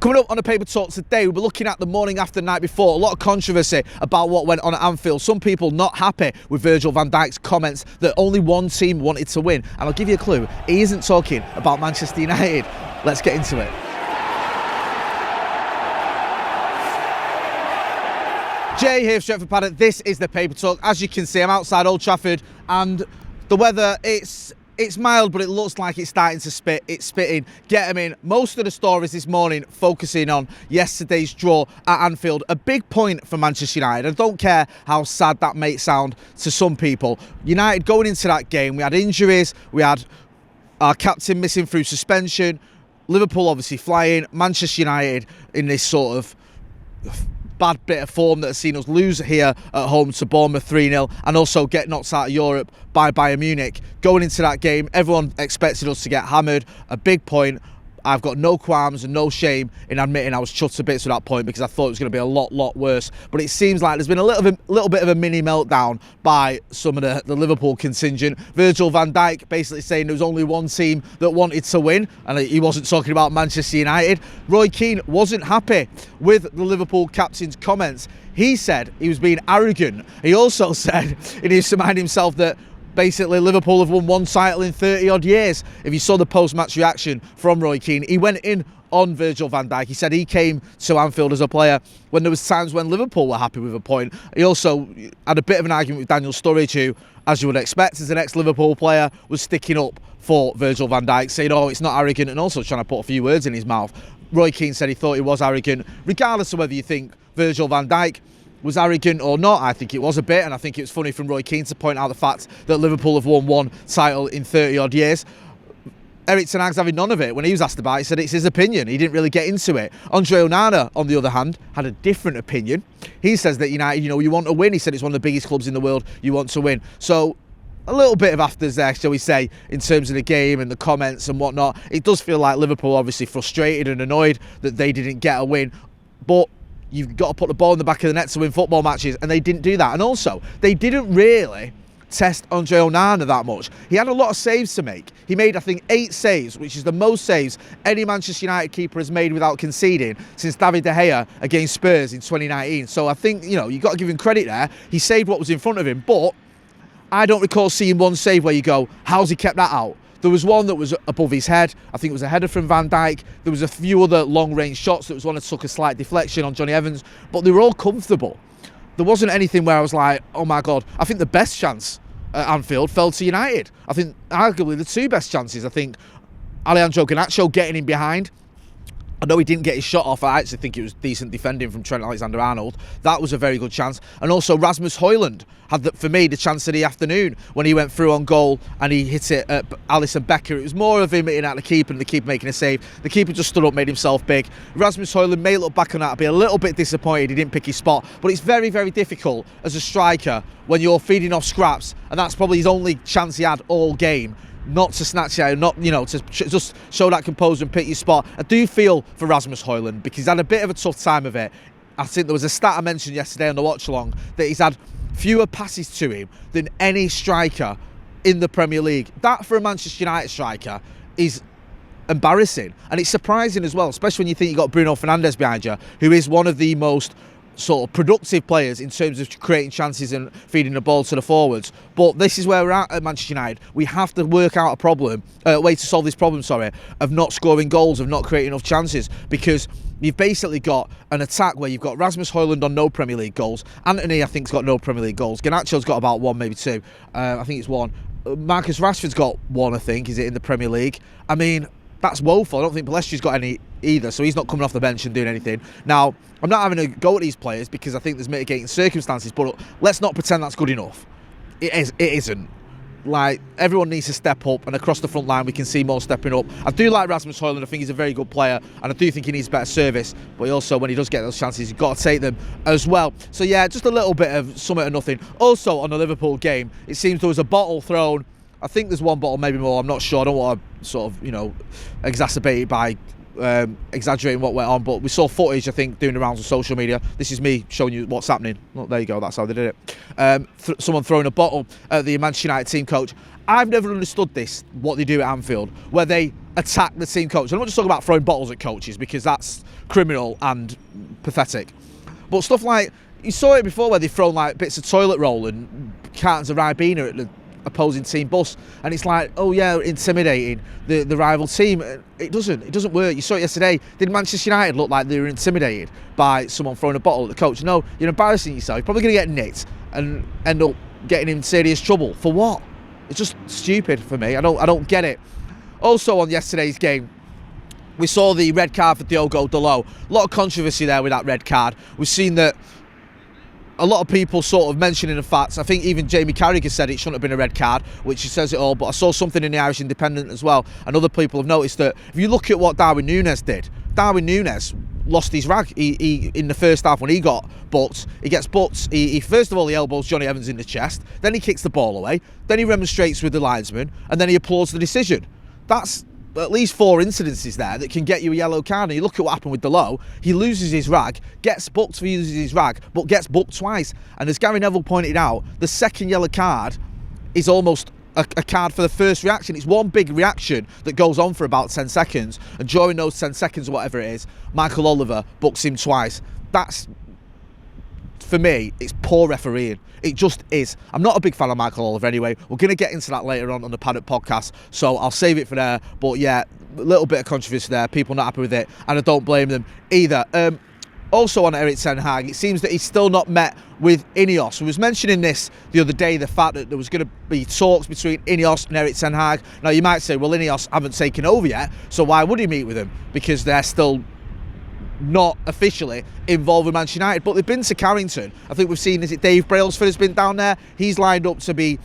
Coming up on the Paper Talk today, we'll be looking at the morning after night before. A lot of controversy about what went on at Anfield. Some people not happy with Virgil van Dijk's comments that only one team wanted to win. And I'll give you a clue, he isn't talking about Manchester United. Let's get into it. Jay here, Stretford, Paddock. This is the Paper Talk. As you can see, I'm outside Old Trafford and the weather, it's mild, but it looks like it's starting to spit. It's spitting. Get them in. Most of the stories this morning focusing on yesterday's draw at Anfield. A big point for Manchester United. I don't care how sad that may sound to some people. United going into that game, we had injuries. We had our captain missing through suspension. Liverpool obviously flying. Manchester United in this sort of bad bit of form that has seen us lose here at home to Bournemouth 3-0 and also get knocked out of Europe by Bayern Munich. Going into that game, everyone expected us to get hammered. A big point. I've got no qualms and no shame in admitting I was chuffed to bits with that point because I thought it was going to be a lot worse. But it seems like there's been a little bit of a mini meltdown by some of the Liverpool contingent. Virgil van Dijk basically saying there was only one team that wanted to win, and he wasn't talking about Manchester United. Roy Keane wasn't happy with the Liverpool captain's comments. He said he was being arrogant. He also said he needs to remind himself that basically Liverpool have won one title in 30 odd years. If you saw the post-match reaction from Roy Keane, he went in on Virgil van Dijk. He said he came to Anfield as a player when there was times when Liverpool were happy with a point. He also had a bit of an argument with Daniel Sturridge, who, as you would expect as an ex-Liverpool player, was sticking up for Virgil van Dijk, saying, oh, it's not arrogant, and also trying to put a few words in his mouth. Roy Keane said he thought he was arrogant. Regardless of whether you think Virgil van Dijk was arrogant or not, I think it was a bit, and I think it was funny from Roy Keane to point out the fact that Liverpool have won one title in 30 odd years. Eric Ten Hag's having none of it. When he was asked about it, he said it's his opinion. He didn't really get into it. Andre Onana, on the other hand, had a different opinion. He says that United, you want to win. He said it's one of the biggest clubs in the world. You want to win. So a little bit of afters there, shall we say, in terms of the game and the comments and whatnot. It does feel like Liverpool obviously frustrated and annoyed that they didn't get a win, but you've got to put the ball in the back of the net to win football matches, and they didn't do that. And also, they didn't really test Andre Onana that much. He had a lot of saves to make. He made, I think, 8 saves, which is the most saves any Manchester United keeper has made without conceding since David De Gea against Spurs in 2019. So I think, you've got to give him credit there. He saved what was in front of him, but I don't recall seeing one save where you go, how's he kept that out? There was one that was above his head. I think it was a header from Van Dijk. There was a few other long-range shots. There was one that took a slight deflection on Johnny Evans. But they were all comfortable. There wasn't anything where I was like, oh my God. I think the best chance at Anfield fell to United. I think arguably the two best chances. I think Alejandro Garnacho getting in behind. I know he didn't get his shot off. I actually think it was decent defending from Trent Alexander-Arnold. That was a very good chance. And also Rasmus Højlund had, for me, the chance of the afternoon when he went through on goal and he hit it at Alisson Becker. It was more of him hitting at the keeper and the keeper making a save. The keeper just stood up, made himself big. Rasmus Højlund may look back on that and be a little bit disappointed he didn't pick his spot. But it's very, very difficult as a striker when you're feeding off scraps, and that's probably his only chance he had all game, not to snatch it out, not, to just show that composure and pick your spot. I do feel for Rasmus Højlund because he's had a bit of a tough time of it. I think there was a stat I mentioned yesterday on the watch-along that he's had fewer passes to him than any striker in the Premier League. That, for a Manchester United striker, is embarrassing. And it's surprising as well, especially when you think you've got Bruno Fernandes behind you, who is one of the most sort of productive players in terms of creating chances and feeding the ball to the forwards. But this is where we're at Manchester United. We have to work out a way to solve this problem, of not scoring goals, of not creating enough chances, because you've basically got an attack where you've got Rasmus Højlund on no Premier League goals. Anthony, I think, has got no Premier League goals. Garnacho's got about 1, maybe 2. I think it's 1. Marcus Rashford's got 1, I think, is it, in the Premier League? I mean, that's woeful. I don't think Palestri's got any either, so he's not coming off the bench and doing anything. Now, I'm not having a go at these players because I think there's mitigating circumstances, but let's not pretend that's good enough. It isn't. Like, everyone needs to step up, and across the front line we can see more stepping up. I do like Rasmus Højlund. I think he's a very good player, and I do think he needs better service, but he also, when he does get those chances, you've got to take them as well. So yeah, just a little bit of something or nothing. Also, on the Liverpool game, it seems there was a bottle thrown. I think there's 1 bottle, maybe more, I'm not sure. I don't want to sort of, exacerbate it by exaggerating what went on, but we saw footage, I think, doing the rounds on social media. This is me showing you what's happening. Look, there you go, that's how they did it. Someone throwing a bottle at the Manchester United team coach. I've never understood this, what they do at Anfield, where they attack the team coach. I'm not just talking about throwing bottles at coaches, because that's criminal and pathetic. But stuff like, you saw it before where they've thrown like bits of toilet roll and cartons of Ribena at the opposing team bus, and it's like, oh yeah, intimidating the rival team. It doesn't work. You saw it yesterday. Did Manchester United look like they were intimidated by someone throwing a bottle at the coach? No, you're embarrassing yourself. You're probably going to get nicked and end up getting in serious trouble. For what? It's just stupid for me. I don't get it. Also on yesterday's game, we saw the red card for Diogo Dalot. A lot of controversy there with that red card. We've seen that a lot of people sort of mentioning the facts. I think even Jamie Carragher said it shouldn't have been a red card, which says it all. But I saw something in the Irish Independent as well, and other people have noticed that if you look at what Darwin Núñez did, Darwin Núñez lost his rag. He in the first half when he got booked, he gets booked. He first of all, he elbows Johnny Evans in the chest, then he kicks the ball away, then he remonstrates with the linesman, and then he applauds the decision. That's at least 4 incidences there that can get you a yellow card. And you look at what happened with Dalot. He loses his rag, gets booked for using his rag, but gets booked twice. And as Gary Neville pointed out, the second yellow card is almost a card for the first reaction. It's one big reaction that goes on for about 10 seconds. And during those 10 seconds or whatever it is, Michael Oliver books him twice. That's, for me, it's poor refereeing. It just is. I'm not a big fan of Michael Oliver anyway. We're going to get into that later on the Paddock podcast, so I'll save it for there. But yeah, a little bit of controversy there. People not happy with it, and I don't blame them either. Also on Erik ten Hag, it seems that he's still not met with INEOS. We was mentioning this the other day, the fact that there was going to be talks between INEOS and Erik ten Hag. Now you might say, well, INEOS haven't taken over yet, so why would he meet with them? Because they're still not officially involved with Manchester United, but they've been to Carrington. I think we've seen, is it Dave Brailsford has been down there? He's lined up to be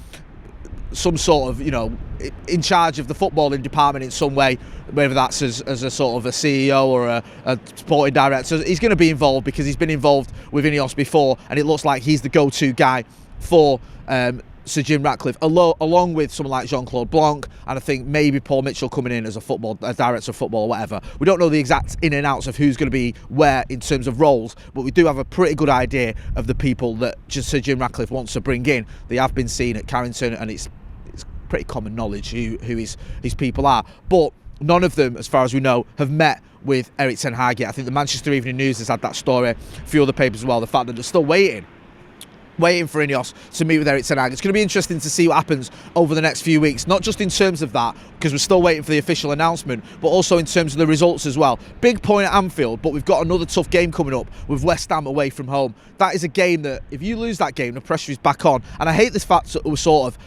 some sort of, in charge of the footballing department in some way, whether that's as a sort of a CEO or a sporting director. He's going to be involved because he's been involved with INEOS before, and it looks like he's the go-to guy for Sir Jim Ratcliffe, along with someone like Jean-Claude Blanc, and I think maybe Paul Mitchell coming in as a director of football or whatever. We don't know the exact in and outs of who's going to be where in terms of roles, but we do have a pretty good idea of the people that Sir Jim Ratcliffe wants to bring in. They have been seen at Carrington, and it's pretty common knowledge who his people are. But none of them, as far as we know, have met with Erik ten Hag yet. I think the Manchester Evening News has had that story, a few other papers as well, the fact that they're still waiting for INEOS to meet with Erik ten Hag. It's going to be interesting to see what happens over the next few weeks, not just in terms of that, because we're still waiting for the official announcement, but also in terms of the results as well. Big point at Anfield, but we've got another tough game coming up with West Ham away from home. That is a game that, if you lose that game, the pressure is back on. And I hate this fact that we're sort of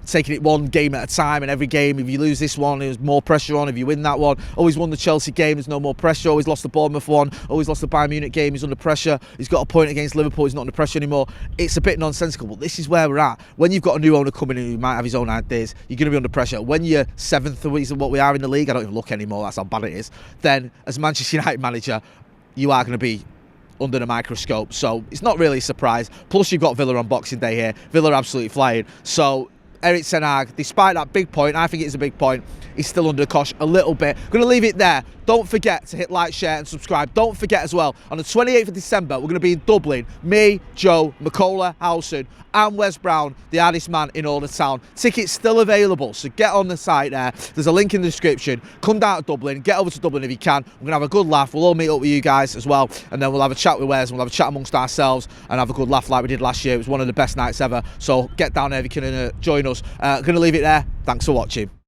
taking it one game at a time, and every game, if you lose this one, there's more pressure on. If you win that one, always won the Chelsea game, there's no more pressure. Always lost the Bournemouth one, always lost the Bayern Munich game, he's under pressure. He's got a point against Liverpool, he's not under pressure anymore. It's a bit nonsensical, but this is where we're at. When you've got a new owner coming in who might have his own ideas, you're going to be under pressure. When you're 7th, what we are in the league, I don't even look anymore, that's how bad it is, then as Manchester United manager, you are going to be under the microscope. So it's not really a surprise. Plus you've got Villa on Boxing Day here. Villa are absolutely flying. So Erik ten Hag, despite that big point, I think it's a big point, he's still under the cosh a little bit. I'm going to leave it there. Don't forget to hit like, share and subscribe. Don't forget as well, on the 28th of December, we're going to be in Dublin. Me, Joe, Macola, Howson and Wes Brown, the hardest man in all the town. Tickets still available, so get on the site there. There's a link in the description. Come down to Dublin, get over to Dublin if you can. We're going to have a good laugh. We'll all meet up with you guys as well, and then we'll have a chat with Wes, and we'll have a chat amongst ourselves and have a good laugh like we did last year. It was one of the best nights ever, so get down there if you can join us. Going to leave it there. Thanks for watching.